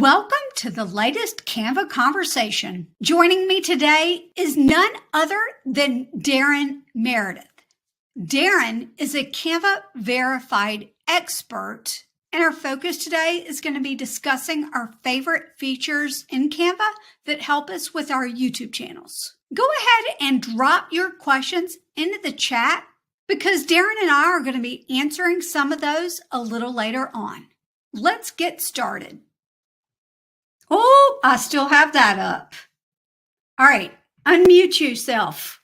Welcome to the latest Canva conversation. Joining me today is none other than Darren Meredith. Darren is a Canva Verified Expert, and our focus today is going to be discussing our favorite features in Canva that help us with our YouTube channels. Go ahead and drop your questions into the chat because Darren and I are going to be answering some of those a little later on. Let's get started. Oh, I still have that up. All right, unmute yourself.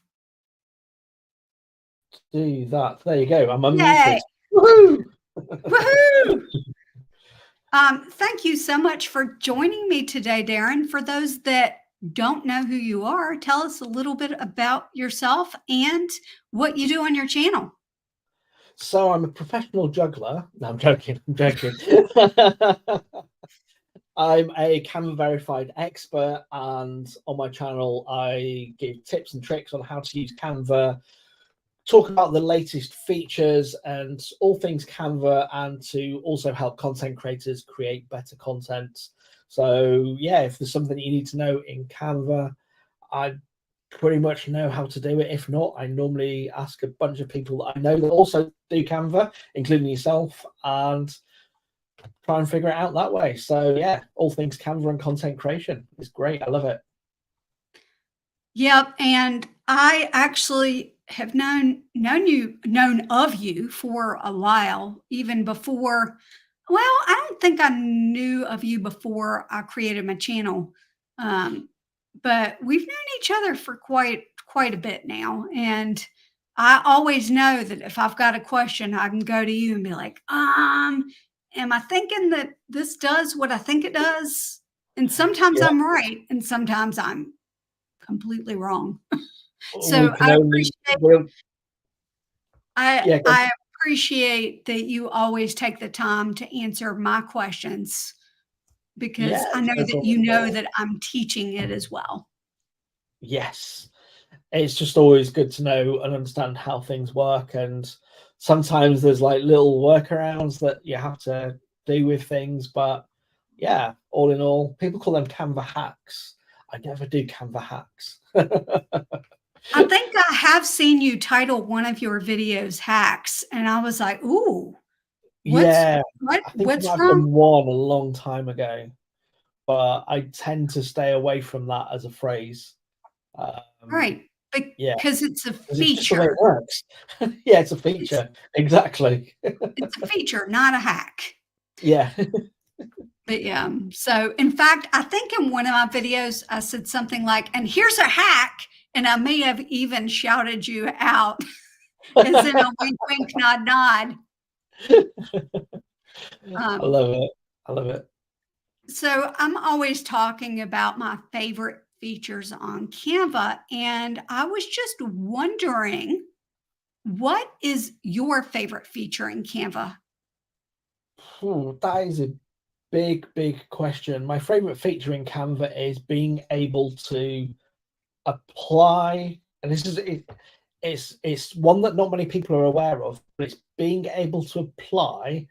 Do that. There you go. I'm unmuted. Yay. Woohoo! Woohoo! Thank you so much for joining me today, Darren. For those that don't know who you are, tell us a little bit about yourself and what you do on your channel. So I'm a professional juggler. No, I'm joking. I'm a Canva Verified Expert, and on my channel I give tips and tricks on how to use Canva, talk about the latest features and all things Canva, and to also help content creators create better content. So yeah, if there's something you need to know in Canva, I pretty much know how to do it. If not, I normally ask a bunch of people that I know that also do Canva, including yourself, and try and figure it out that way. So yeah, all things Canva and content creation is great. I love it. Yep, and I actually have known of you for a while, even before. Well, I don't think I knew of you before I created my channel, but we've known each other for quite a bit now, and I always know that if I've got a question, I can go to you and be like, am I thinking that this does what I think it does? And sometimes Yeah. I'm right, and sometimes I'm completely wrong. So I appreciate that you always take the time to answer my questions, because I know that you know that I'm teaching it as well. Yes, it's just always good to know and understand how things work, and sometimes there's like little workarounds that you have to do with things, but yeah, all in all, people call them Canva hacks. I never do Canva hacks. I think I have seen you title one of your videos hacks, and I was like, ooh, what's I think what's I've wrong? done one a long time ago, but I tend to stay away from that as a phrase. Right, because it's a feature. It's just the way it works. Yeah, it's a feature. Exactly. It's a feature, not a hack. Yeah. But yeah, so in fact, I think in one of my videos, I said something like, and here's a hack. And I may have even shouted you out as in a wink, wink, nod, nod. I love it. I love it. So I'm always talking about my favorite features on Canva. And I was just wondering, what is your favorite feature in Canva? That is a big question. My favorite feature in Canva is being able to apply, and this is it, it's one that not many people are aware of, but it's being able to apply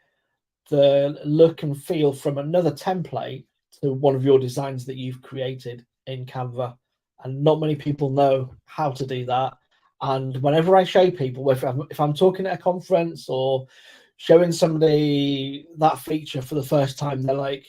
the look and feel from another template to one of your designs that you've created in Canva, and not many people know how to do that. And whenever I show people, if I'm talking at a conference or showing somebody that feature for the first time, they're like,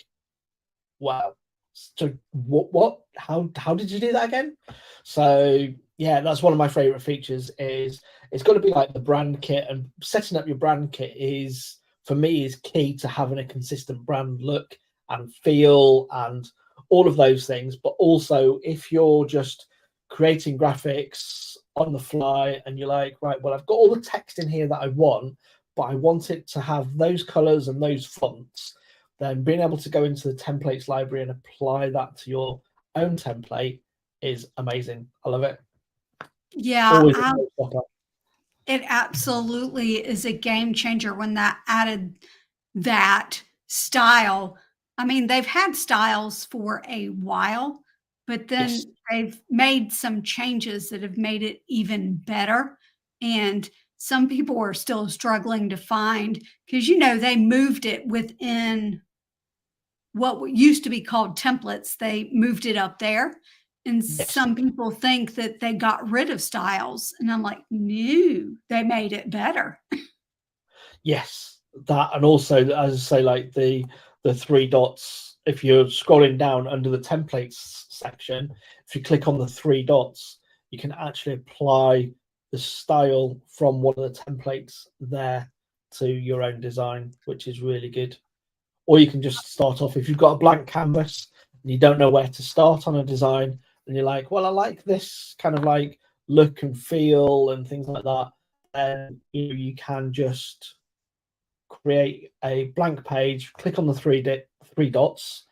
wow, so what how did you do that again? So yeah, that's one of my favorite features. Is it's got to be like the brand kit, and setting up your brand kit is, for me, is key to having a consistent brand look and feel and all of those things. But also, if you're just creating graphics on the fly and you're like, right, well, I've got all the text in here that I want, but I want it to have those colors and those fonts, then being able to go into the templates library and apply that to your own template is amazing. I love it. Yeah, it absolutely is a game changer when that added that style. I mean, they've had styles for a while, but then they've made some changes that have made it even better. And some people are still struggling to find, because, you know, they moved it within what used to be called templates. They moved it up there. And Yes. some people think that they got rid of styles. And I'm like, no, they made it better. Yes, that, and also, as I say, like the three dots. If you're scrolling down under the templates section, if you click on the three dots, you can actually apply the style from one of the templates there to your own design, which is really good. Or you can just start off, if you've got a blank canvas and you don't know where to start on a design, and you're like, well, I like this kind of like look and feel and things like that, and you can just create a blank page, click on the three dots.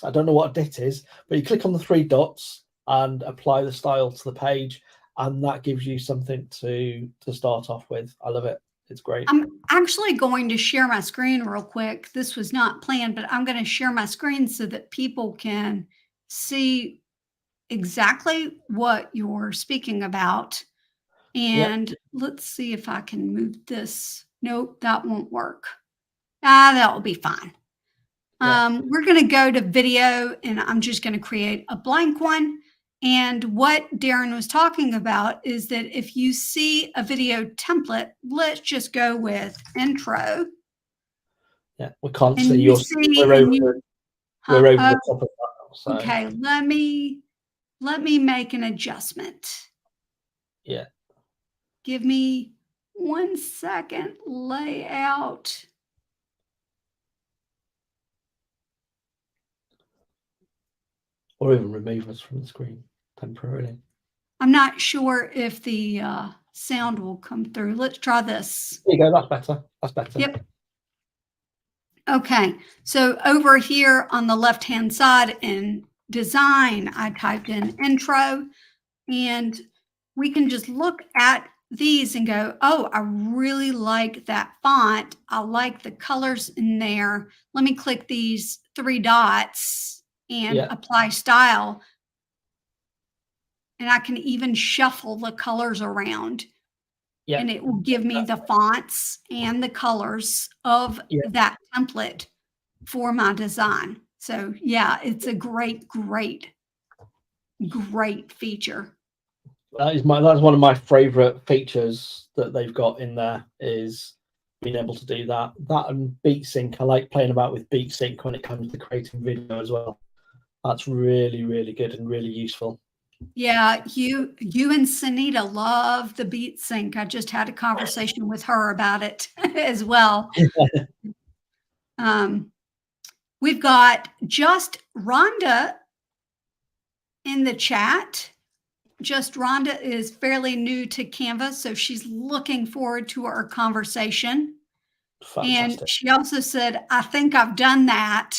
I don't know what a dit is, but you click on the three dots and apply the style to the page, and that gives you something to start off with. I love it. It's great. I'm actually going to share my screen real quick. This was not planned, but I'm going to share my screen so that people can see exactly what you're speaking about. And let's see if I can move this. Nope, that won't work. That will be fine. We're going to go to video, and I'm just going to create a blank one. And what Darren was talking about is that if you see a video template, let's just go with intro. Yeah, we can't And see you your. see, We're over, and you, we're over oh, the top of that. So. okay, let me make an adjustment. Yeah. Give me 1 second. Layout. Or even remove us from the screen temporarily. I'm not sure if the sound will come through. Let's try this. There you go. That's better. That's better. Yep. Okay. So over here on the left-hand side in design, I typed in intro, and we can just look at these and go, oh, I really like that font. I like the colors in there. Let me click these three dots and apply style. And I can even shuffle the colors around. Yeah. And it will give me the fonts and the colors of that template for my design. So yeah, it's a great feature. That's one of my favorite features that they've got in there, is being able to do that. That and beat sync. I like playing about with beat sync when it comes to creating video as well. That's really, really good and really useful. Yeah, you and Sunita love the beat sync. I just had a conversation with her about it as well. We've got just Rhonda in the chat. Just Rhonda is fairly new to Canva, so she's looking forward to our conversation. Fantastic. And she also said, I think I've done that.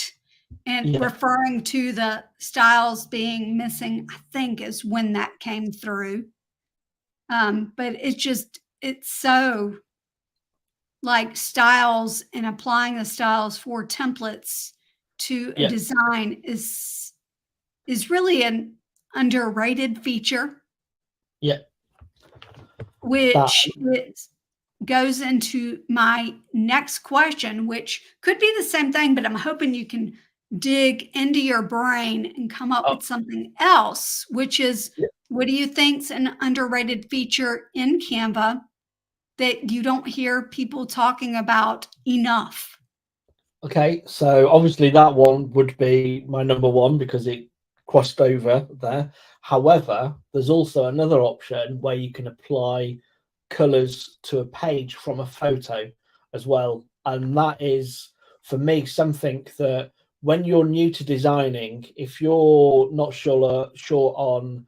And referring to the styles being missing, I think is when that came through. But it's so like styles, and applying the styles for templates to a design is really an underrated feature. Yeah. Which goes into my next question, which could be the same thing, but I'm hoping you can dig into your brain and come up with something else, which is, what do you think's an underrated feature in Canva that you don't hear people talking about enough? Okay, so obviously that one would be my number one because it crossed over there. However, there's also another option where you can apply colors to a page from a photo as well. And that is, for me, something that when you're new to designing, if you're not sure on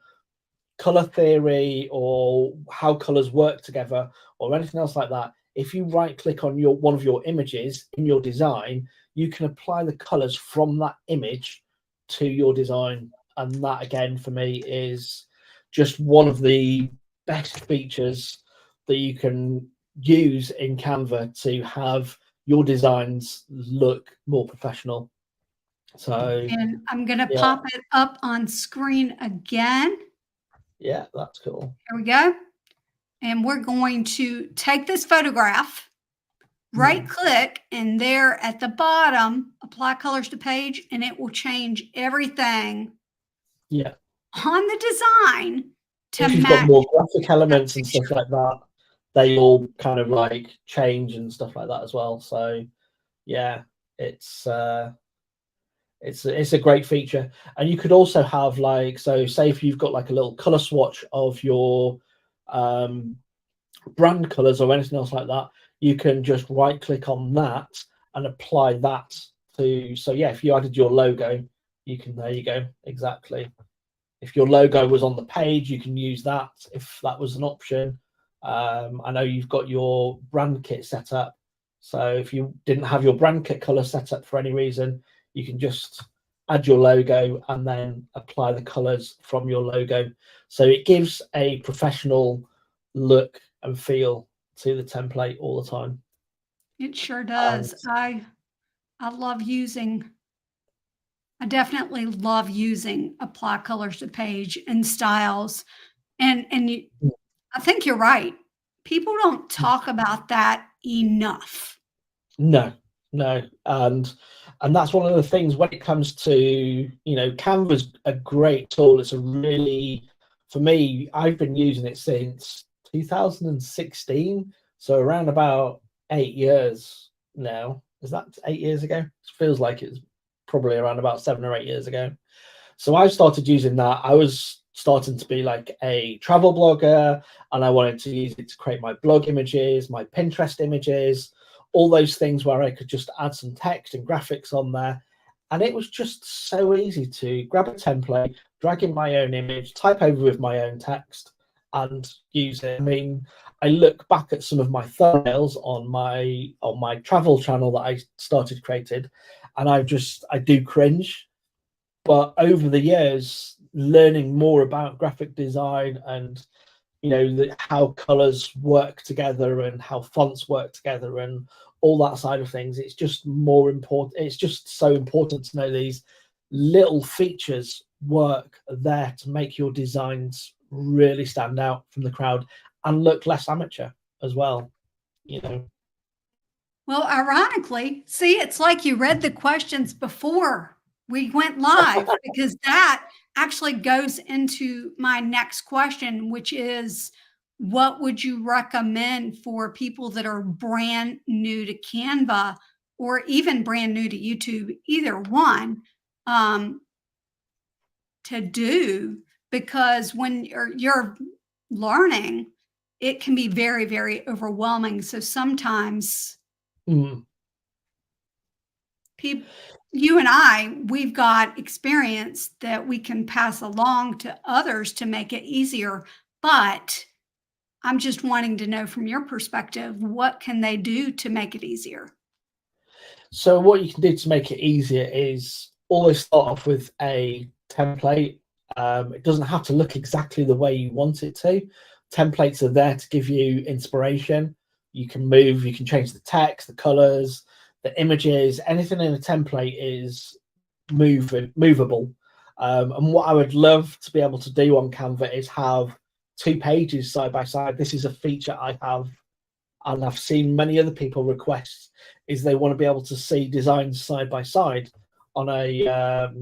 color theory or how colors work together or anything else like that, if you right click on one of your images in your design, you can apply the colors from that image to your design. And that, again, for me, is just one of the best features that you can use in Canva to have your designs look more professional. So, and I'm going to pop it up on screen again. Yeah, that's cool. Here we go. And we're going to take this photograph, right click, and there at the bottom, apply colors to page, and it will change everything Yeah. on the design to If you've got match more graphic that elements and picture. stuff like that, they all kind of like change and stuff like that as well. So yeah, it's a great feature. And you could also have like, so say if you've got like a little color swatch of your brand colors or anything else like that, you can just right click on that and apply that to, so yeah, if you added your logo, you can, there you go, exactly. If your logo was on the page, you can use that if that was an option. I know you've got your brand kit set up, so if you didn't have your brand kit color set up for any reason, you can just add your logo and then apply the colors from your logo. So it gives a professional look and feel to the template all the time. It sure does. I love using, I definitely love using apply colors to page and styles. And you, I think you're right. People don't talk about that enough. No, no, and that's one of the things when it comes to, you know, Canva's a great tool. It's a really, for me, I've been using it since 2016, so around about 8 years now. Is that 8 years ago? It feels like it's probably around about 7 or 8 years ago. So I started using that. I was starting to be like a travel blogger, and I wanted to use it to create my blog images, my Pinterest images, all those things where I could just add some text and graphics on there. And it was just so easy to grab a template, drag in my own image, type over with my own text, and use it. I mean, I look back at some of my thumbnails on my travel channel that I started created, and I do cringe. But over the years, learning more about graphic design and, you know, how colors work together and how fonts work together and all that side of things, it's just more important. It's just so important to know these little features work there to make your designs really stand out from the crowd and look less amateur as well, you know. Well, ironically, see, it's like you read the questions before we went live, because that actually goes into my next question, which is, what would you recommend for people that are brand new to Canva or even brand new to YouTube, either one, um, to do? Because when you're learning, it can be very, very overwhelming. So sometimes Mm. people, you and I, we've got experience that we can pass along to others to make it easier. But I'm just wanting to know from your perspective, what can they do to make it easier? So what you can do to make it easier is always start off with a template. It doesn't have to look exactly the way you want it to. Templates are there to give you inspiration. You can move, you can change the text, the colors, the images, anything in a template is movable. And what I would love to be able to do on Canva is have 2 pages side by side. This is a feature I have, and I've seen many other people request, is they want to be able to see designs side by side on a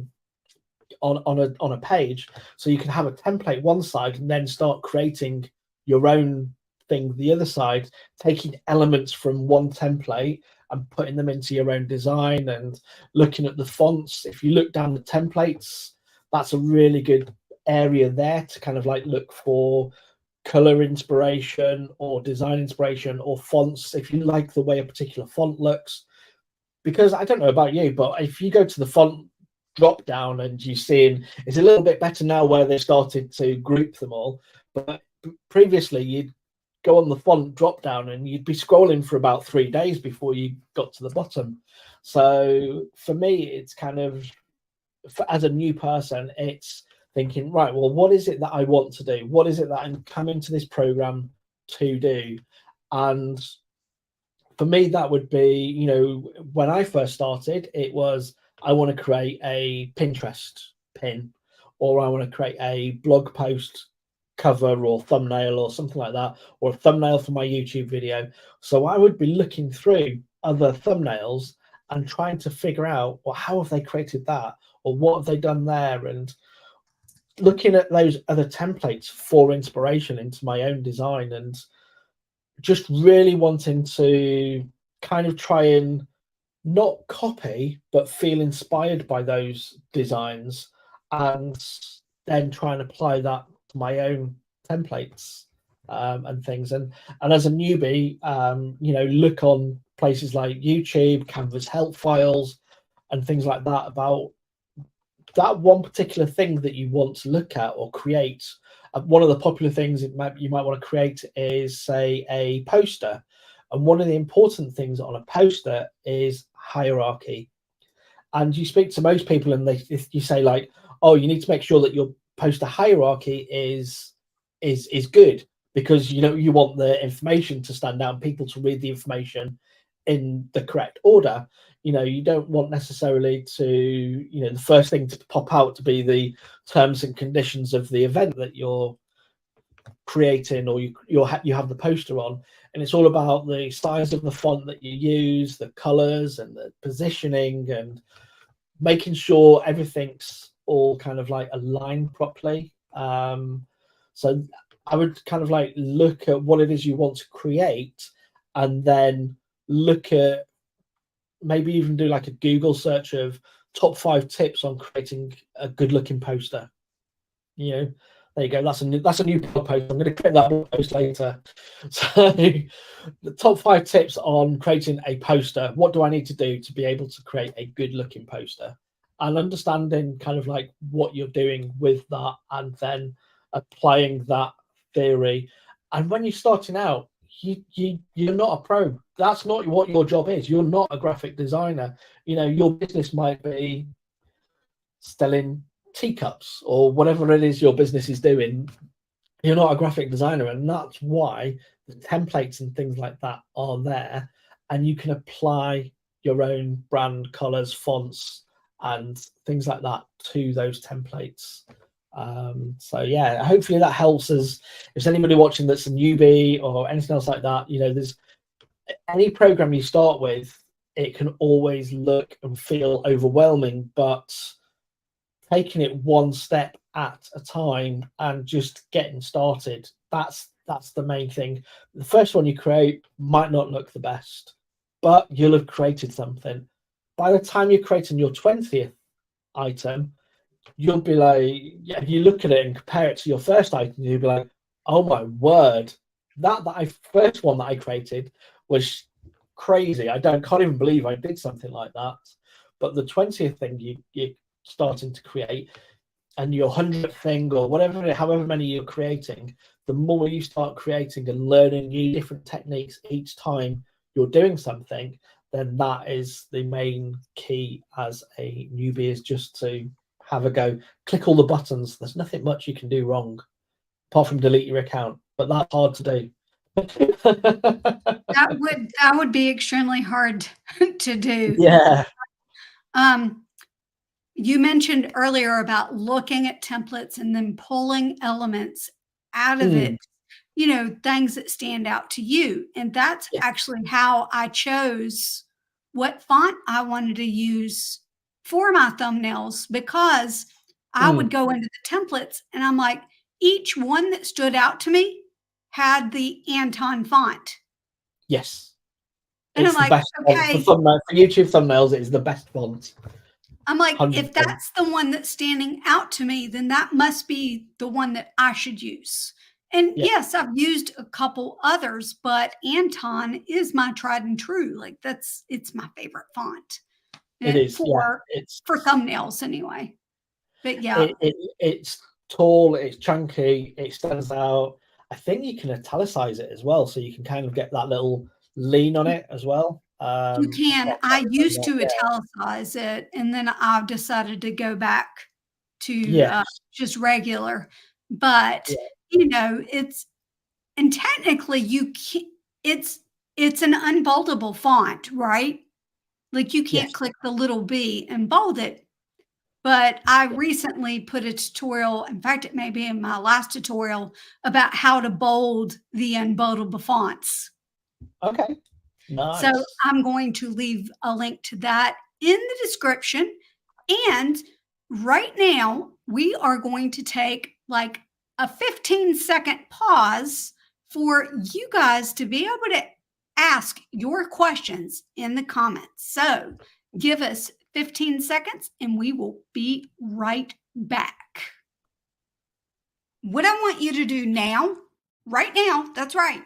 on a page, so you can have a template one side and then start creating your own thing the other side, taking elements from one template and putting them into your own design. And looking at the fonts, if you look down the templates, that's a really good area there to kind of like look for color inspiration or design inspiration or fonts if you like the way a particular font looks. Because I don't know about you, but if you go to the font drop down and you see, it's a little bit better now where they started to group them all, but previously you'd go on the font drop down and you'd be scrolling for about 3 days before you got to the bottom. So for me, it's kind of, as a new person, it's thinking, right, well, what is it that I want to do? What is it that I'm coming to this program to do? And for me, that would be, you know, when I first started, it was, I want to create a Pinterest pin, or I want to create a blog post cover or thumbnail or something like that, or a thumbnail for my YouTube video. So I would be looking through other thumbnails and trying to figure out, well, how have they created that, or what have they done there, and looking at those other templates for inspiration into my own design, and just really wanting to kind of try and not copy, but feel inspired by those designs, and then try and apply that to my own templates and things. And as a newbie, look on places like YouTube, Canva's help files, and things like that about that one particular thing that you want to look at or create. One of the popular things you might want to create is, say, a poster. And one of the important things on a poster is hierarchy. And you speak to most people and you say, like, oh, you need to make sure that your poster hierarchy is good, because you want the information to stand out and people to read the information in the correct order. You don't want necessarily to, the first thing to pop out to be the terms and conditions of the event that you're creating, or you have the poster on. And it's all about the size of the font that you use, the colors and the positioning, and making sure everything's all kind of like aligned properly. So I would kind of like look at what it is you want to create, and then look at, maybe even do like a Google search of top 5 tips on creating a good looking poster. There you go. That's a new blog post. I'm going to create that blog post later. So the top 5 tips on creating a poster. What do I need to do to be able to create a good looking poster? And understanding kind of like what you're doing with that, and then applying that theory. And when you're starting out, you're not a pro. That's not what your job is. You're not a graphic designer. Your business might be selling teacups or whatever it is your business is doing. You're not a graphic designer, and that's why the templates and things like that are there, and you can apply your own brand colors, fonts, and things like that to those templates. So yeah, hopefully that helps us. If there's anybody watching that's a newbie or anything else like that, there's any program you start with, it can always look and feel overwhelming, but taking it one step at a time and just getting started, that's the main thing. The first one you create might not look the best, but you'll have created something. By the time you're creating your 20th item, you'll be like, yeah, if you look at it and compare it to your first item, you'll be like, oh my word, that first one that I created was crazy. Can't even believe I did something like that. But the 20th thing you're starting to create, and your 100th thing, or however many you're creating, the more you start creating and learning new different techniques each time you're doing something, then that is the main key as a newbie, is just to have a go, click all the buttons. There's nothing much you can do wrong apart from delete your account, but that's hard to do. That would be extremely hard to do. Yeah. You mentioned earlier about looking at templates and then pulling elements out of it, things that stand out to you. And that's actually how I chose what font I wanted to use for my thumbnails, because I would go into the templates and I'm like, each one that stood out to me had the Anton font. Yes. And it's I'm the like, best okay. For YouTube thumbnails, it is the best font. I'm like, 100%. If that's the one that's standing out to me, then that must be the one that I should use. And yes, I've used a couple others, but Anton is my tried and true. Like it's my favorite font. It is for thumbnails anyway. But yeah, it's tall, it's chunky, it stands out. I think you can italicize it as well, so you can kind of get that little lean on it as well. You can. I used to italicize it, and then I've decided to go back to just regular. But it's, and technically you can't. It's an unboldable font, right? Like you can't click the little B and bold it. but I recently put a tutorial, in fact, it may be in my last tutorial, about how to bold the unboldable fonts. Okay. So Nice. I'm going to leave a link to that in the description. And right now, we are going to take like a 15-second pause for you guys to be able to ask your questions in the comments. So give us 15 seconds and we will be right back. What I want you to do now, right now, that's right,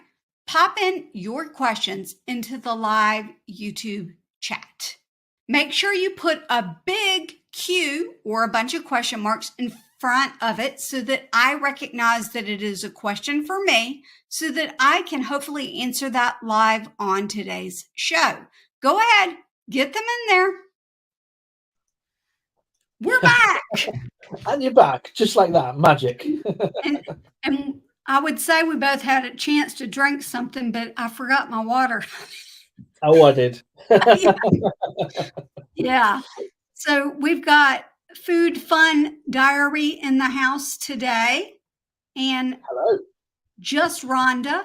pop in your questions into the live YouTube chat. Make sure you put a big Q or a bunch of question marks in front of it so that I recognize that it is a question for me, so that I can hopefully answer that live on today's show. Go ahead, get them in there. We're back. And you're back, just like that, magic. and I would say we both had a chance to drink something, but I forgot my water. Oh, I did. Yeah. So we've got food fun diary in the house today. And Hello. just Rhonda.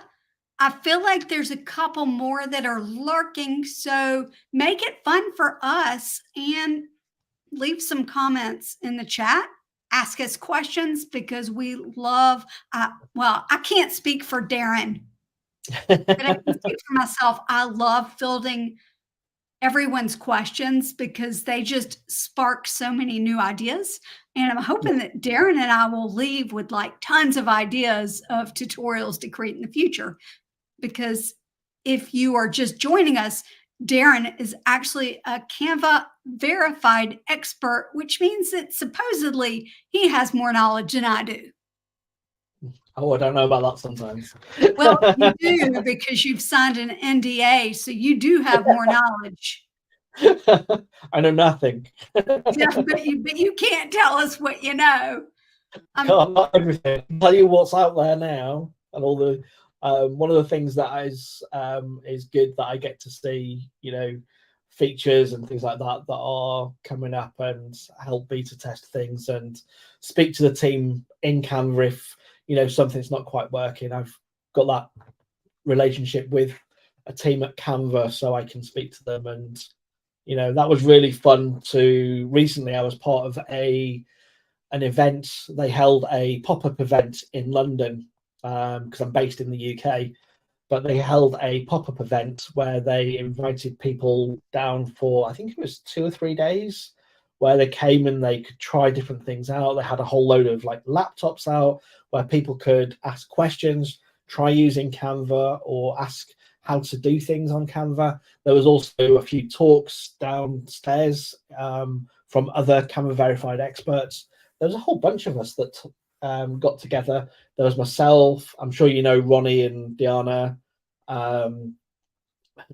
I feel like there's a couple more that are lurking. So make it fun for us and leave some comments in the chat. Ask us questions because we love, well, I can't speak for Darren, but I can speak for myself. I love fielding everyone's questions because they just spark so many new ideas. And I'm hoping that Darren and I will leave with like tons of ideas of tutorials to create in the future. Because if you are just joining us, Darren is actually a Canva Verified Expert, which means that supposedly he has more knowledge than I do. Oh, I don't know about that sometimes. Well, you do because you've signed an NDA, so you do have more knowledge. I know nothing. Yeah, but you can't tell us what you know. Not everything. I'll tell you what's out there now, and all the one of the things that is good that I get to see, you know, features and things like that that are coming up and help beta test things and speak to the team in Canva if, you know, something's not quite working. I've got that relationship with a team at Canva, so I can speak to them. And, you know, that was really fun to recently. I was part of an event. They held a pop-up event in London because I'm based in the UK, but they held a pop-up event where they invited people down for, I think it was 2 or 3 days, where they came and they could try different things out. They had a whole load of like laptops out where people could ask questions, try using Canva, or ask how to do things on Canva. There was also a few talks downstairs from other Canva Verified experts. There was a whole bunch of us that got together. There was myself. I'm sure you know Ronnie and Diana.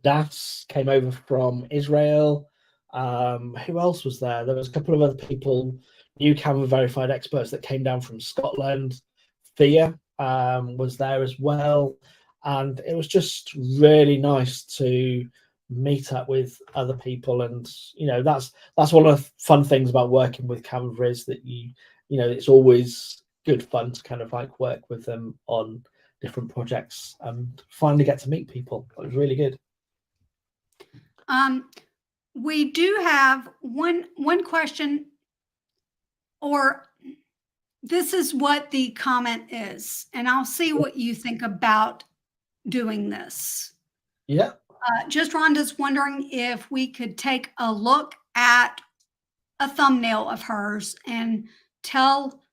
Das came over from Israel. Who else was there? There was a couple of other people, new Canva Verified experts that came down from Scotland. Thea was there as well. And it was just really nice to meet up with other people. And, you know, that's one of the fun things about working with Canva is that you know, it's always good fun to kind of like work with them on different projects and finally get to meet people. It was really good. We do have one question, or this is what the comment is, and I'll see what you think about doing this. Yeah. Just Rhonda's wondering if we could take a look at a thumbnail of hers and tell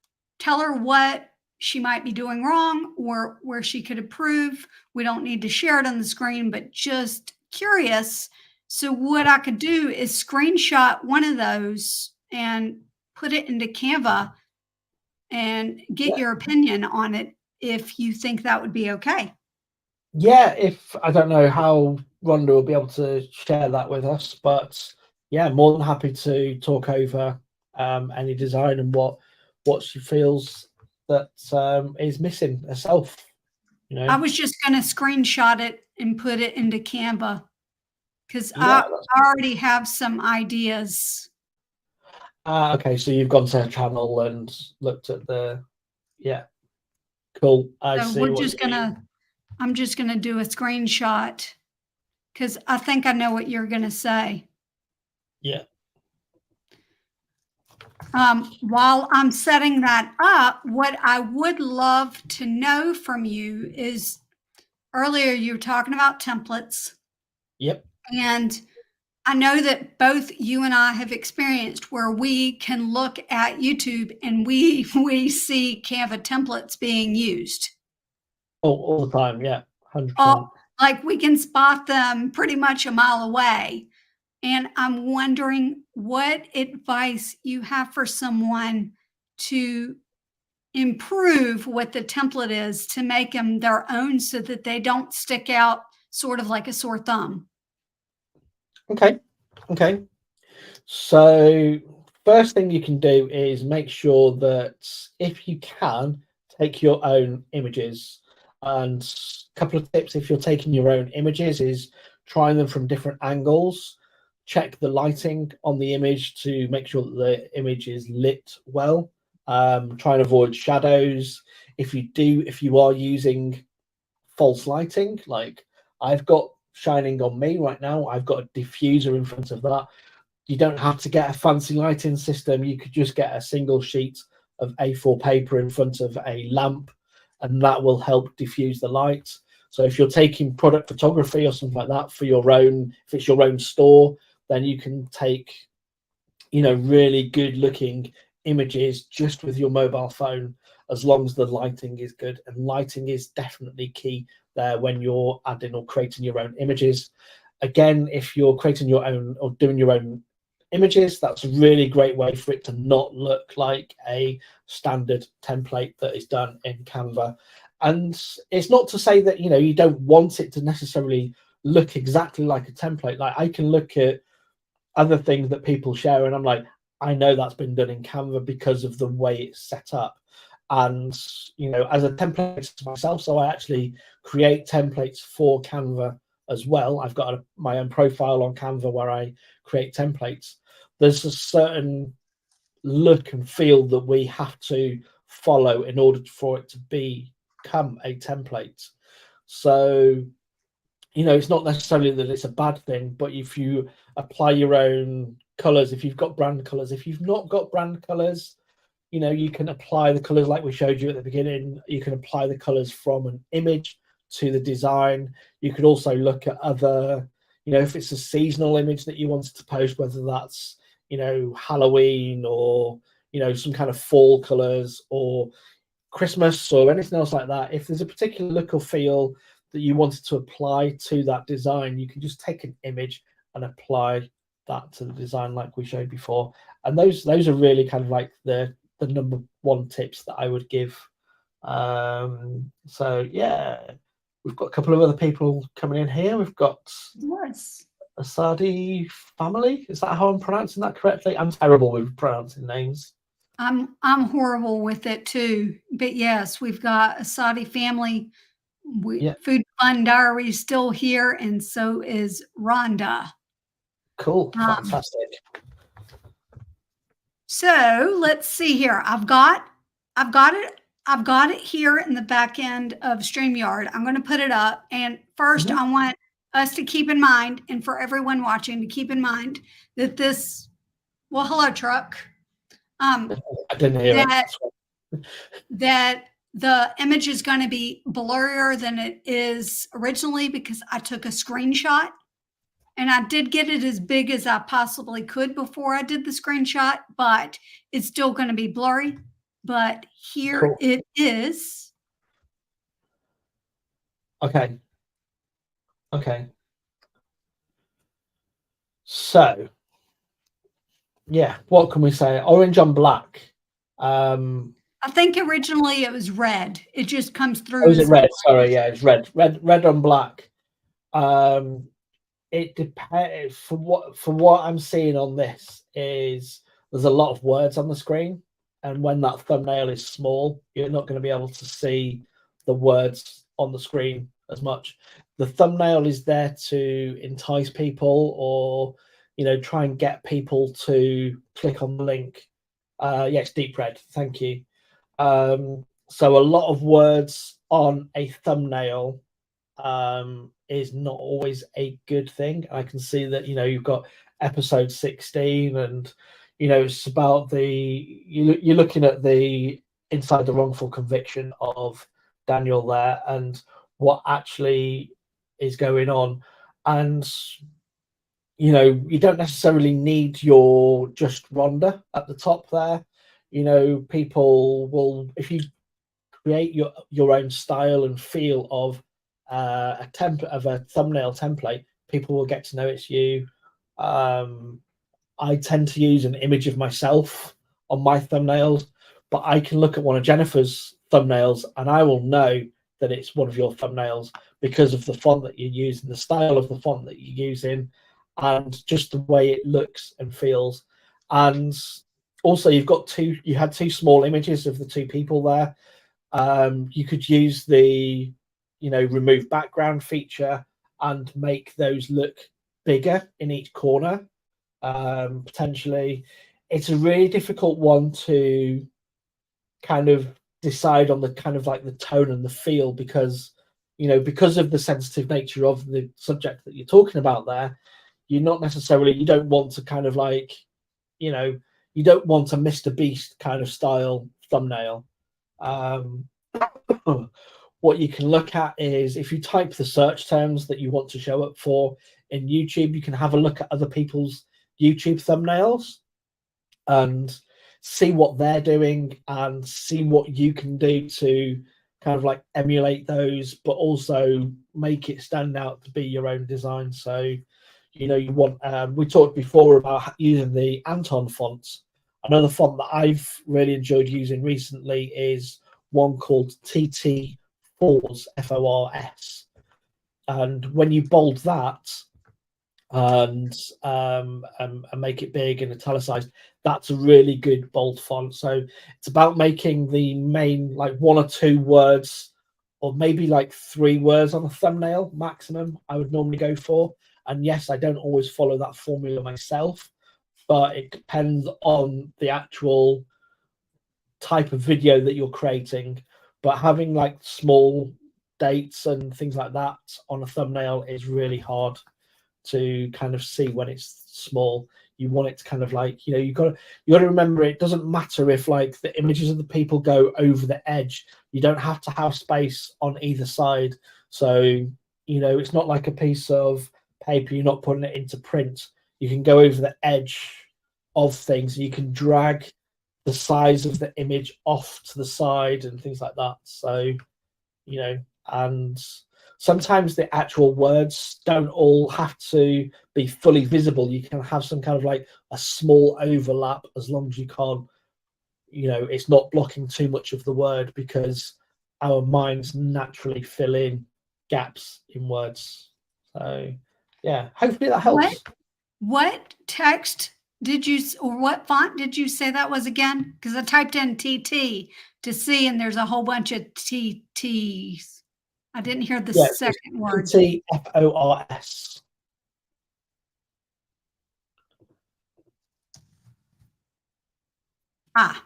her what she might be doing wrong or where she could improve. We don't need to share it on the screen, but just curious. So what I could do is screenshot one of those and put it into Canva and get your opinion on it if you think that would be okay. Yeah, if I don't know how Rhonda will be able to share that with us, but yeah, more than happy to talk over any design and what she feels that is missing herself. You know, I was just going to screenshot it and put it into Canva because yeah, I already have some ideas. Okay, so you've gone to her channel and looked at the, yeah, cool. I So see what you mean. I'm just gonna do a screenshot because I think I know what you're gonna say. Yeah. While I'm setting that up, what I would love to know from you is earlier you were talking about templates, Yep. and I know that both you and I have experienced where we can look at YouTube and we see Canva templates being used. All the time. Yeah. 100%. All, like we can spot them pretty much a mile away. And I'm wondering what advice you have for someone to improve what the template is to make them their own so that they don't stick out sort of like a sore thumb. Okay. Okay. So first thing you can do is make sure that if you can, take your own images. And a couple of tips if you're taking your own images is trying them from different angles. Check the lighting on the image to make sure that the image is lit well. Try and avoid shadows. If you are using false lighting, like I've got shining on me right now, I've got a diffuser in front of that. You don't have to get a fancy lighting system. You could just get a single sheet of A4 paper in front of a lamp, and that will help diffuse the light. So if you're taking product photography or something like that for your own, if it's your own store, then you can take, really good looking images just with your mobile phone, as long as the lighting is good. And lighting is definitely key there when you're adding or creating your own images. Again, if you're creating your own or doing your own images, that's a really great way for it to not look like a standard template that is done in Canva. And it's not to say that you don't want it to necessarily look exactly like a template. Like I can look at other things that people share and I'm like, I know that's been done in Canva because of the way it's set up. And as a template to myself, so I actually create templates for Canva as well. I've got my own profile on Canva where I create templates. There's a certain look and feel that we have to follow in order for it to become a template. So it's not necessarily that it's a bad thing, but if you apply your own colors, if you've got brand colors, if you've not got brand colors, you can apply the colors like we showed you at the beginning. You can apply the colors from an image to the design. You could also look at other, if it's a seasonal image that you wanted to post, whether that's, Halloween or, some kind of fall colors or Christmas or anything else like that. If there's a particular look or feel that you wanted to apply to that design, you can just take an image and apply that to the design like we showed before. And those are really kind of like the number one tips that I would give. So yeah, we've got a couple of other people coming in here. We've got Asadi family. Is that how I'm pronouncing that correctly? I'm terrible with pronouncing names. I'm horrible with it too. But yes, we've got Asadi family. Food Fun Diary is still here, and so is Rhonda. Cool, fantastic. So let's see here. I've got it here in the back end of StreamYard. I'm going to put it up. And first, I want us to keep in mind, and for everyone watching to keep in mind that this, well, hello, truck. I didn't hear it. That the image is going to be blurrier than it is originally because I took a screenshot. And I did get it as big as I possibly could before I did the screenshot, but it's still going to be blurry. But here it is. Okay. So, yeah, what can we say? Orange on black. I think originally it was red. It just comes through. Oh, is it red? Sorry, yeah, it's red. Red on black. It depends. For what I'm seeing on this is there's a lot of words on the screen, and when that thumbnail is small, you're not going to be able to see the words on the screen as much. The thumbnail is there to entice people or try and get people to click on the link. Yes, deep red, thank you. So a lot of words on a thumbnail is not always a good thing. I can see that you've got episode 16, and it's about you're looking at the inside the wrongful conviction of Daniel there, and what actually is going on. And you don't necessarily need your just Rhonda at the top there. People will, if you create your own style and feel of a thumbnail template, people will get to know it's you. I tend to use an image of myself on my thumbnails, but I can look at one of Jennifer's thumbnails and I will know that it's one of your thumbnails because of the font that you're using, the style of the font that you're using, and just the way it looks and feels. And also, you had two small images of the two people there. You could use the remove background feature and make those look bigger in each corner. Potentially, it's a really difficult one to kind of decide on the kind of like the tone and the feel, because because of the sensitive nature of the subject that you're talking about there, you don't want to kind of like you don't want a Mr. Beast kind of style thumbnail. What you can look at is, if you type the search terms that you want to show up for in YouTube, you can have a look at other people's YouTube thumbnails and see what they're doing and see what you can do to kind of like emulate those, but also make it stand out to be your own design. So you want we talked before about using the Anton fonts. Another font that I've really enjoyed using recently is one called TT4s, FORS. And when you bold that and make it big and italicized, that's a really good bold font. So it's about making the main like one or two words, or maybe like 3 words on a thumbnail maximum, I would normally go for. And yes, I don't always follow that formula myself, but it depends on the actual type of video that you're creating. But having like small dates and things like that on a thumbnail is really hard to kind of see when it's small. You want it to kind of like, you got to remember, it doesn't matter if like the images of the people go over the edge. You don't have to have space on either side. So it's not like a piece of paper, you're not putting it into print. You can go over the edge of things. You can drag the size of the image off to the side and things like that. So and sometimes the actual words don't all have to be fully visible. You can have some kind of like a small overlap, as long as you can't, it's not blocking too much of the word, because our minds naturally fill in gaps in words. So yeah, hopefully that helps. What text did you, or what font did you say that was again? Because I typed in TT to see, and there's a whole bunch of TTs. I didn't hear the second word. TFORS. Ah.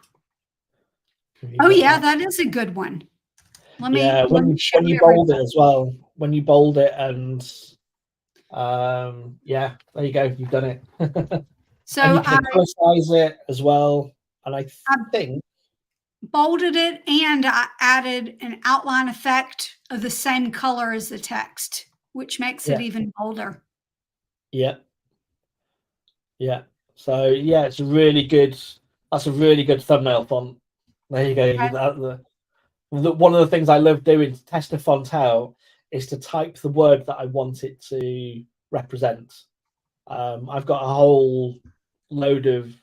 Oh yeah, that is a good one. When you bold it as well. When you bold it, and yeah, there you go. You've done it. So and you can italicize it as well. And I think bolded it, and I added an outline effect of the same color as the text, which makes it even bolder. Yeah. So yeah, it's a really good. That's a really good thumbnail font. There you go. One of the things I love doing to test a font out is to type the word that I want it to represent. I've got a whole load of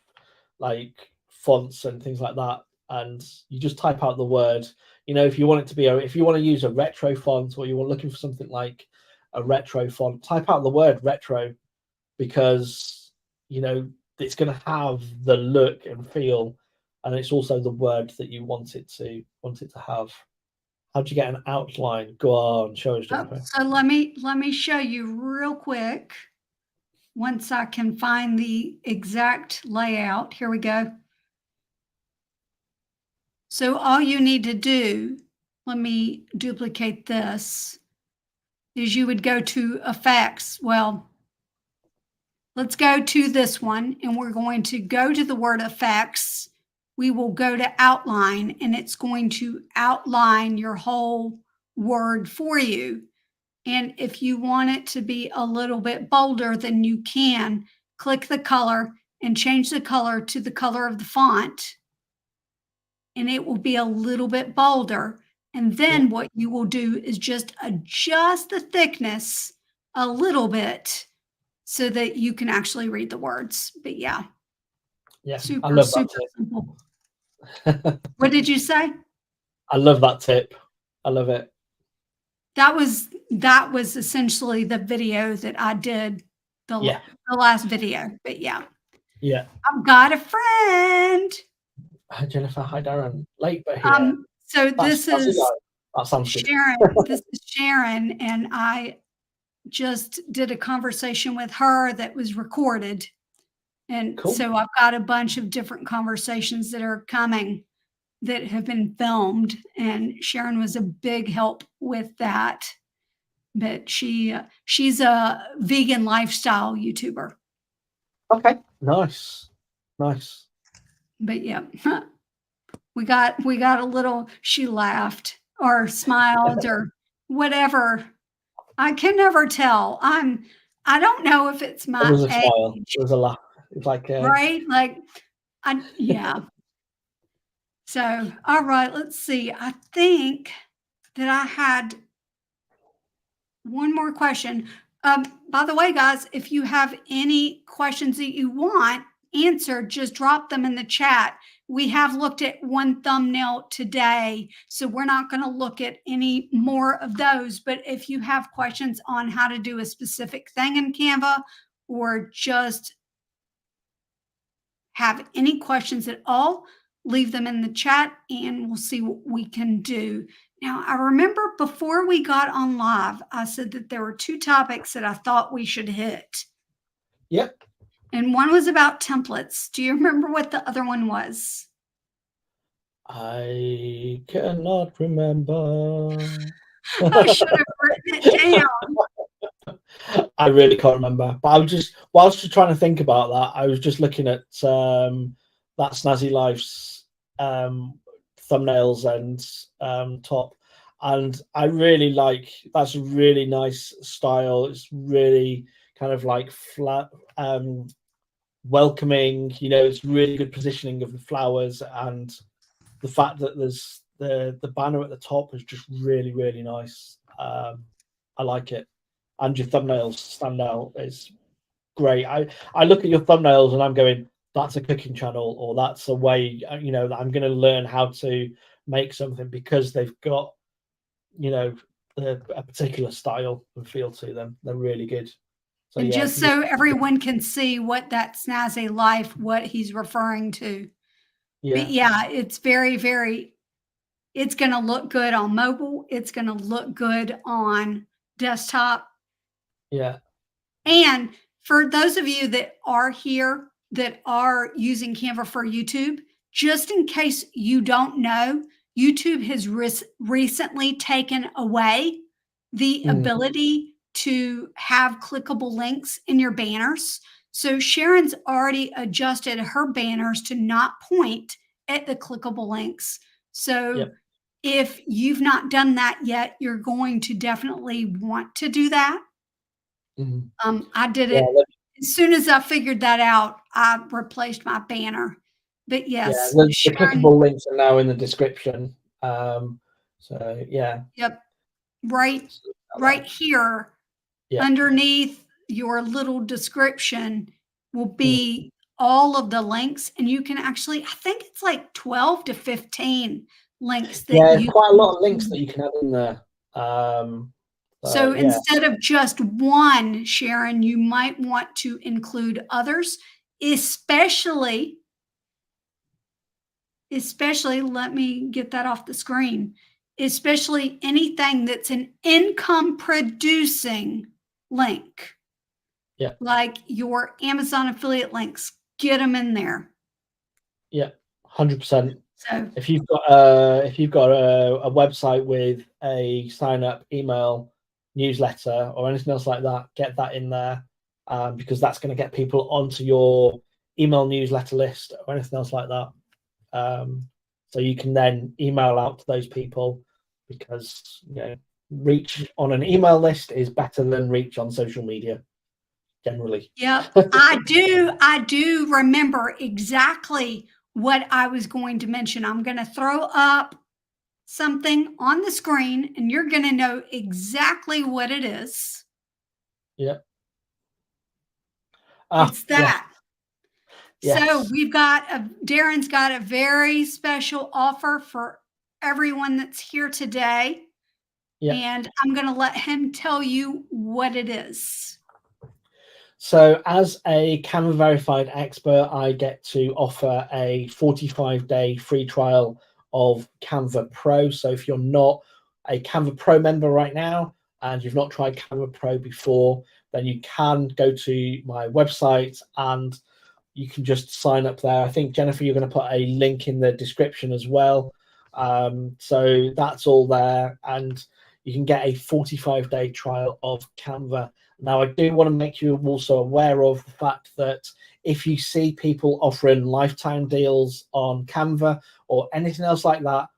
like fonts and things like that, and you just type out the word. If you want it to be if you want to use a retro font, or you're looking for something like a retro font, type out the word retro, because it's going to have the look and feel, and it's also the word that you want it to have. How do you get an outline? Go on, show us, Jennifer. So let me show you real quick once I can find the exact layout. Here we go. So all you need to do, let me duplicate this, is you would go to effects. Well, let's go to this one, and we're going to go to the word effects. We will go to outline, and it's going to outline your whole word for you. And if you want it to be a little bit bolder, then you can click the color and change the color to the color of the font, and it will be a little bit bolder. And then what you will do is just adjust the thickness a little bit so that you can actually read the words. But yeah, I love that super tip. simple. What did you say? I love that tip. I love it. That was essentially the video that I did, the last video. But yeah, I've got a friend. Hi Jennifer. Hi Darren. Late but here. So this is that sounds good. Sharon. This is Sharon, and I just did a conversation with her that was recorded. And so I've got a bunch of different conversations that are coming that have been filmed, and Sharon was a big help with that. But she's a vegan lifestyle YouTuber. Okay. Nice. But yeah, we got a little, she laughed or smiled or whatever. I can never tell. I don't know if it's my It was a age. smile. It was a laugh. It's like right? Like yeah. So, all right, let's see. I think that I had one more question. By the way, guys, if you have any questions that you want answered, just drop them in the chat. We have looked at one thumbnail today, so we're not going to look at any more of those. But if you have questions on how to do a specific thing in Canva, or just have any questions at all, leave them in the chat and we'll see what we can do. Now, I remember before we got on live, I said that there were two topics that I thought we should hit. Yep. And one was about templates. Do you remember what the other one was? I cannot remember. I should have written it down. I really can't remember. But I was just, whilst you're trying to think about that, I was just looking at that Snazzy Life's thumbnails and top, and I really like, that's a really nice style. It's really kind of like flat, welcoming, you know, it's really good positioning of the flowers, and the fact that there's the banner at the top is just really, really nice. I like it. And your thumbnails stand out. It's great. I look at your thumbnails and I'm going, that's a cooking channel, or that's a way, you know, that I'm going to learn how to make something, because they've got, you know, a particular style and feel to them. They're really good. So, and just so everyone can see what that Snazzy Life, what he's referring to. But yeah, it's very, very, it's going to look good on mobile. It's going to look good on desktop. Yeah. And for those of you that are here, that are using Canva for YouTube, just in case you don't know, YouTube has recently taken away the ability to have clickable links in your banners. So Sharon's already adjusted her banners to not point at the clickable links. So if you've not done that yet, you're going to definitely want to do that. I did it as soon as I figured that out. I replaced my banner. But yes, the clickable links are now in the description. So yeah. Yep. Right here, underneath your little description will be all of the links, and you can actually, I think it's like 12 to 15 links. That quite a lot of links that you can add in there. So instead of just one, Sharon, you might want to include others, especially, let me get that off the screen, especially anything that's an income producing link. Yeah. Like your Amazon affiliate links, get them in there. Yeah, 100%. So If you've got a website with a sign up email newsletter or anything else like that, get that in there, because that's going to get people onto your email newsletter list or anything else like that. So you can then email out to those people, because reach on an email list is better than reach on social media generally. yep, I do remember exactly what I was going to mention. I'm going to throw up something on the screen and you're going to know exactly what it is. Yeah. It's Yeah. that. So Yes. Darren's got a very special offer for everyone that's here today. Yeah. And I'm going to let him tell you what it is. So as a Canva Verified Expert, I get to offer a 45-day free trial of Canva Pro. So if you're not a Canva Pro member right now and you've not tried Canva Pro before, then you can go to my website and you can just sign up there. I think, Jennifer, you're going to put a link in the description as well. So that's all there. And you can get a 45-day trial of Canva. Now, I do want to make you also aware of the fact that if you see people offering lifetime deals on Canva or anything else like that,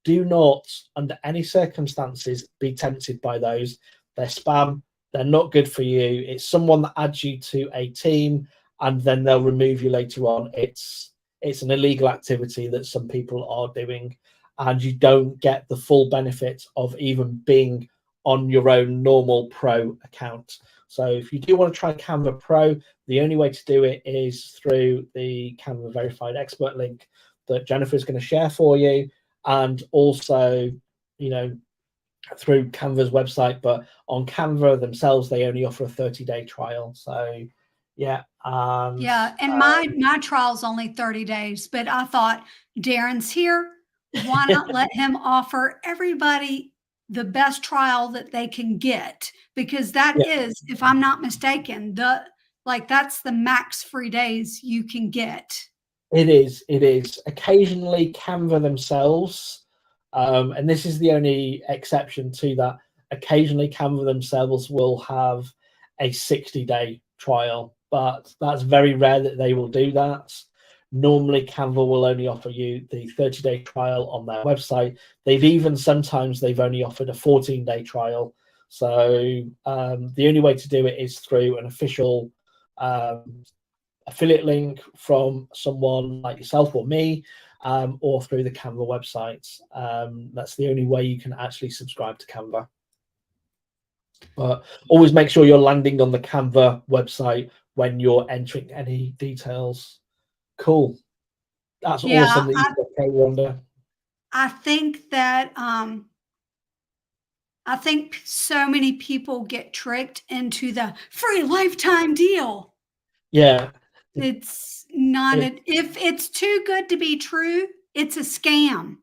do not, under any circumstances, be tempted by those. They're spam. They're not good for you. It's someone that adds you to a team and then they'll remove you later on. It's an illegal activity that some people are doing, and you don't get the full benefit of even being on your own normal pro account. So if you do want to try Canva Pro, the only way to do it is through the Canva Verified Expert link that Jennifer is going to share for you, and also, through Canva's website. But on Canva themselves, they only offer a 30-day trial. So yeah. And my trial's only 30 days, but I thought Darren's here. Why not let him offer everybody the best trial that they can get? Because that is, if I'm not mistaken, that's the max free days you can get. It is. Occasionally Canva themselves, and this is the only exception to that, occasionally Canva themselves will have a 60-day trial, but that's very rare that they will do that. Normally Canva will only offer you the 30-day trial on their website. Sometimes they've only offered a 14-day trial. So the only way to do it is through an official affiliate link from someone like yourself or me, or through the Canva website. That's the only way you can actually subscribe to Canva. But always make sure you're landing on the Canva website when you're entering any details. Cool. That's awesome that you've got Rhonda. I think that I think so many people get tricked into the free lifetime deal. Yeah. It's not if it's too good to be true, it's a scam.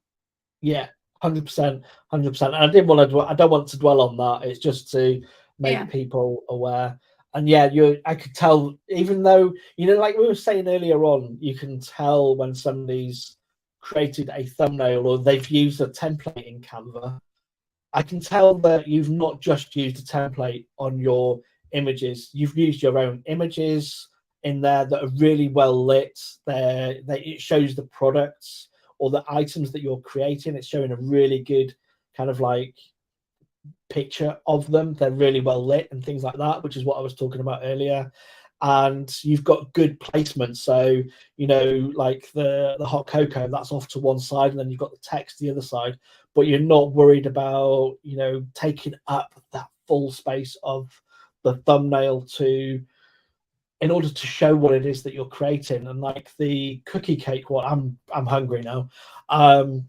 Yeah, 100%. And I don't want to dwell on that. It's just to make people aware. And I could tell, even though, like we were saying earlier on, you can tell when somebody's created a thumbnail or they've used a template in Canva. I can tell that you've not just used a template on your images. You've used your own images in there that are really well lit. It shows the products or the items that you're creating. It's showing a really good kind of like picture of them. They're really well lit and things like that, which is what I was talking about earlier. And you've got good placement. So, like the hot cocoa, that's off to one side, and then you've got the text the other side, but you're not worried about, taking up that full space of the thumbnail in order to show what it is that you're creating. And like the cookie cake one, I'm hungry now. That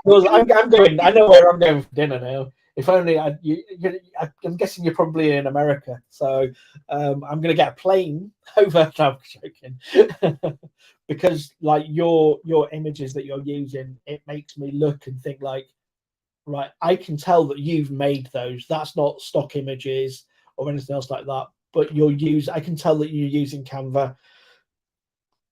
was only I'm going. I know where I'm going for dinner now. If only I'm guessing you're probably in America, so I'm going to get a plane over. No, I'm joking. Because like your images that you're using, it makes me look and think like, right, I can tell that you've made those. That's not stock images or anything else like that. But I can tell that you're using Canva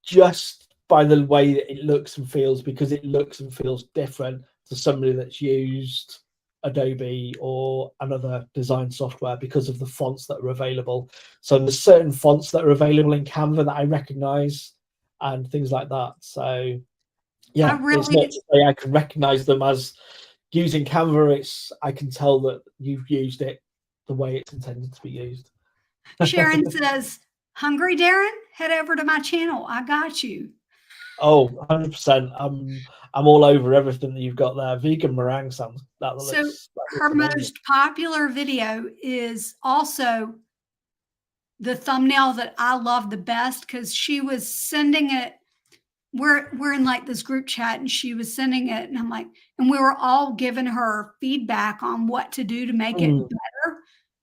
just by the way that it looks and feels, because it looks and feels different to somebody that's used Adobe or another design software because of the fonts that are available. So there's certain fonts that are available in Canva that I recognize and things like that. So yeah, it's not to say I can recognize them as using Canva. I can tell that you've used it the way it's intended to be used. Sharon says, hungry Darren, head over to my channel. I got you. Oh, 100%. I'm all over everything that you've got there. Vegan meringue sounds that looks her amazing. most popular video is also the thumbnail that I love the best, because she was sending it. We're in like this group chat, and she was sending it, and I'm like, and we were all giving her feedback on what to do to make it better.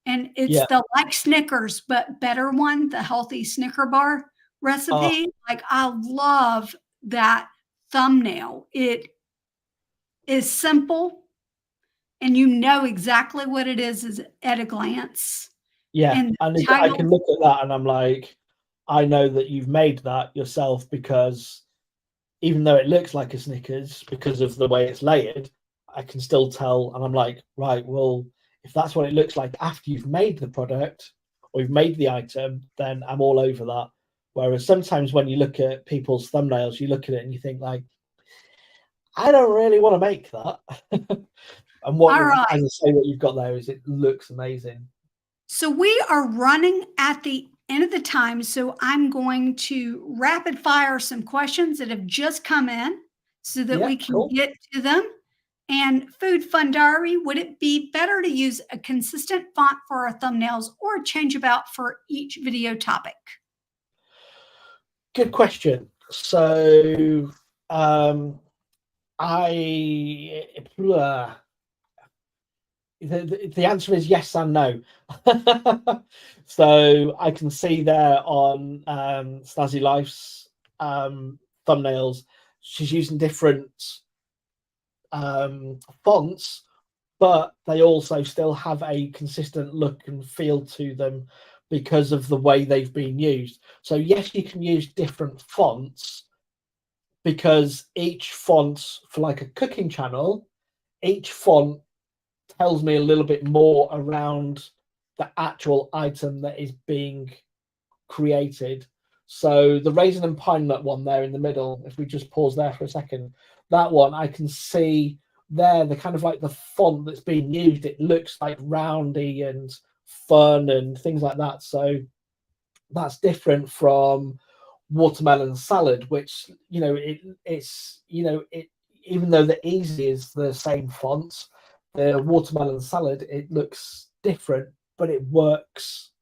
And it's the like Snickers but better one, the healthy Snicker bar recipe. Like, I love that thumbnail. It is simple, and you know exactly what it is at a glance. Yeah, And and I can look at that and I'm like, I know that you've made that yourself, because even though it looks like a Snickers because of the way it's layered, I can still tell. And I'm like, right, well, if that's what it looks like after you've made the product or you've made the item, then I'm all over that. Whereas sometimes when you look at people's thumbnails, you look at it and you think like, I don't really want to make that. And as I say, what you've got there is it looks amazing. So we are running at the end of the time, so I'm going to rapid fire some questions that have just come in so that we can get to them. And Food Fun Diary, would it be better to use a consistent font for our thumbnails or change about for each video topic? Good question. So the answer is yes and no. So I can see there on Snazzy Life's thumbnails, she's using different fonts, but they also still have a consistent look and feel to them because of the way they've been used. So yes, you can use different fonts, because each font, for like a cooking channel, each font tells me a little bit more around the actual item that is being created. So the raisin and pine nut one there in the middle, if we just pause there for a second, that one I can see there, the kind of like the font that's being used, it looks like roundy and fun and things like that. So that's different from watermelon salad, which, you know, it's, you know, it, even though the easy is the same font, the watermelon salad, it looks different, but it works.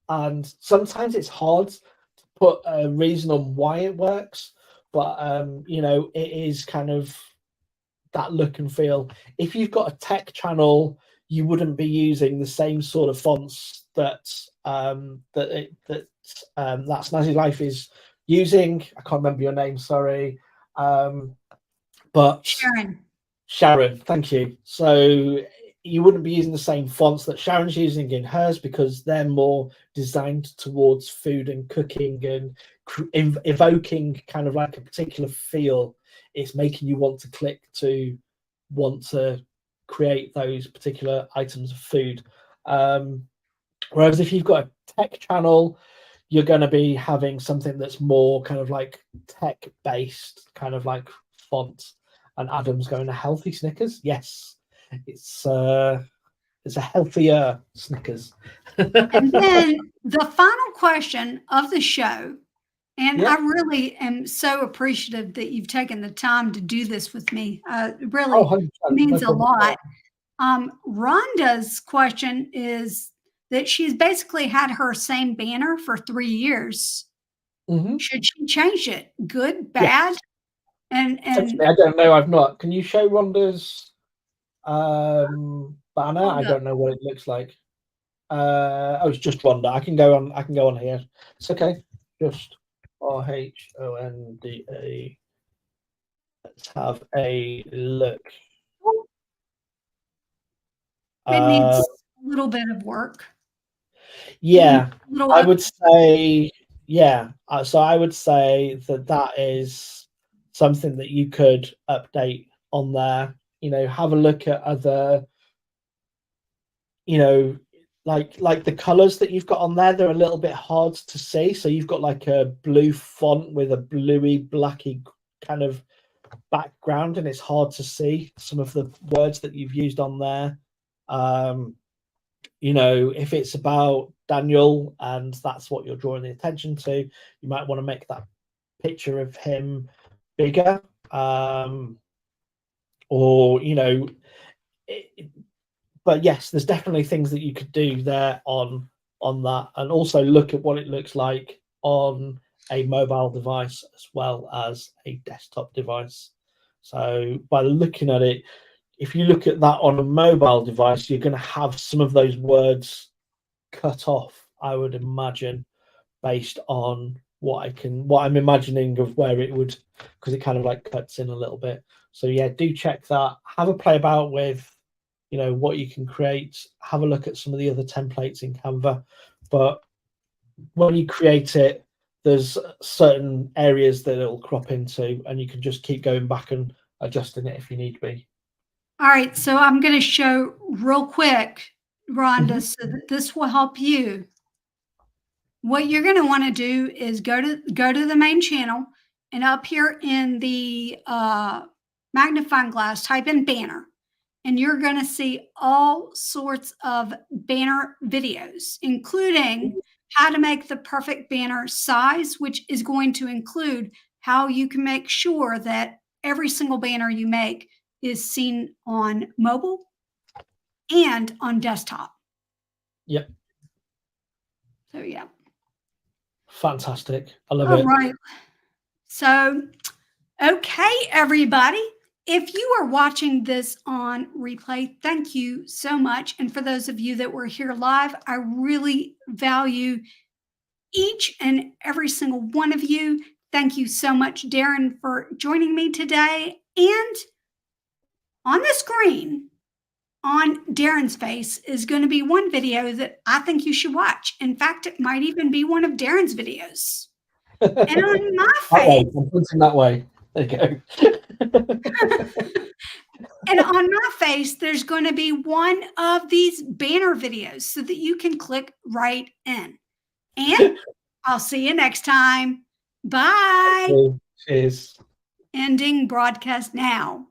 And sometimes it's hard to put a reason on why it works, but you know, it is kind of that look and feel. If you've got a tech channel, you wouldn't be using the same sort of fonts that that Snazzy Life is using. I can't remember your name, sorry. But Sharon, thank you. So you wouldn't be using the same fonts that Sharon's using in hers, because they're more designed towards food and cooking and evoking kind of like a particular feel. It's making you want to click to want to create those particular items of food. Whereas if you've got a tech channel, you're going to be having something that's more kind of like tech based, kind of like font. And Adam's going to healthy Snickers. Yes, it's a healthier Snickers. And then the final question of the show, and I really am so appreciative that you've taken the time to do this with me. It really means a lot. Rhonda's question is that she's basically had her same banner for 3 years. Should she change it? Good, bad? Yes. And I don't know. I've not. Can you show Rhonda's banner? I don't know what it looks like. Oh, it's just Rhonda. I can go on here. It's okay. Just RHONDA. Let's have a look. It needs a little bit of work. Yeah, I would Update. say, yeah. So I would say that is something that you could update on there. Have a look at other, like the colors that you've got on there. They're a little bit hard to see. So you've got like a blue font with a bluey, blacky kind of background, and it's hard to see some of the words that you've used on there. If it's about Daniel and that's what you're drawing the attention to, you might want to make that picture of him bigger. But yes, there's definitely things that you could do there on that, and also look at what it looks like on a mobile device as well as a desktop device. So by looking at it, if you look at that on a mobile device, you're going to have some of those words cut off, I would imagine, based on what I'm imagining of where it would, because it kind of like cuts in a little bit. So yeah, do check that. Have a play about with, what you can create. Have a look at some of the other templates in Canva. But when you create it, there's certain areas that it'll crop into, and you can just keep going back and adjusting it if you need be. All right, so I'm going to show real quick, Rhonda, so that this will help you. What you're going to want to do is go to the main channel, and up here in the magnifying glass, type in banner, and you're going to see all sorts of banner videos, including how to make the perfect banner size, which is going to include how you can make sure that every single banner you make is seen on mobile and on desktop. Yep. So yeah. Fantastic. I love All it. right. So, okay, everybody. If you are watching this on replay, thank you so much. And for those of you that were here live, I really value each and every single one of you. Thank you so much, Darren, for joining me today. And on the screen, on Darren's face, is going to be one video that I think you should watch. In fact, it might even be one of Darren's videos. And on my face, I'm pointing that way. There you go. And on my face, there's going to be one of these banner videos so that you can click right in. And I'll see you next time. Bye. Cheers. Ending broadcast now.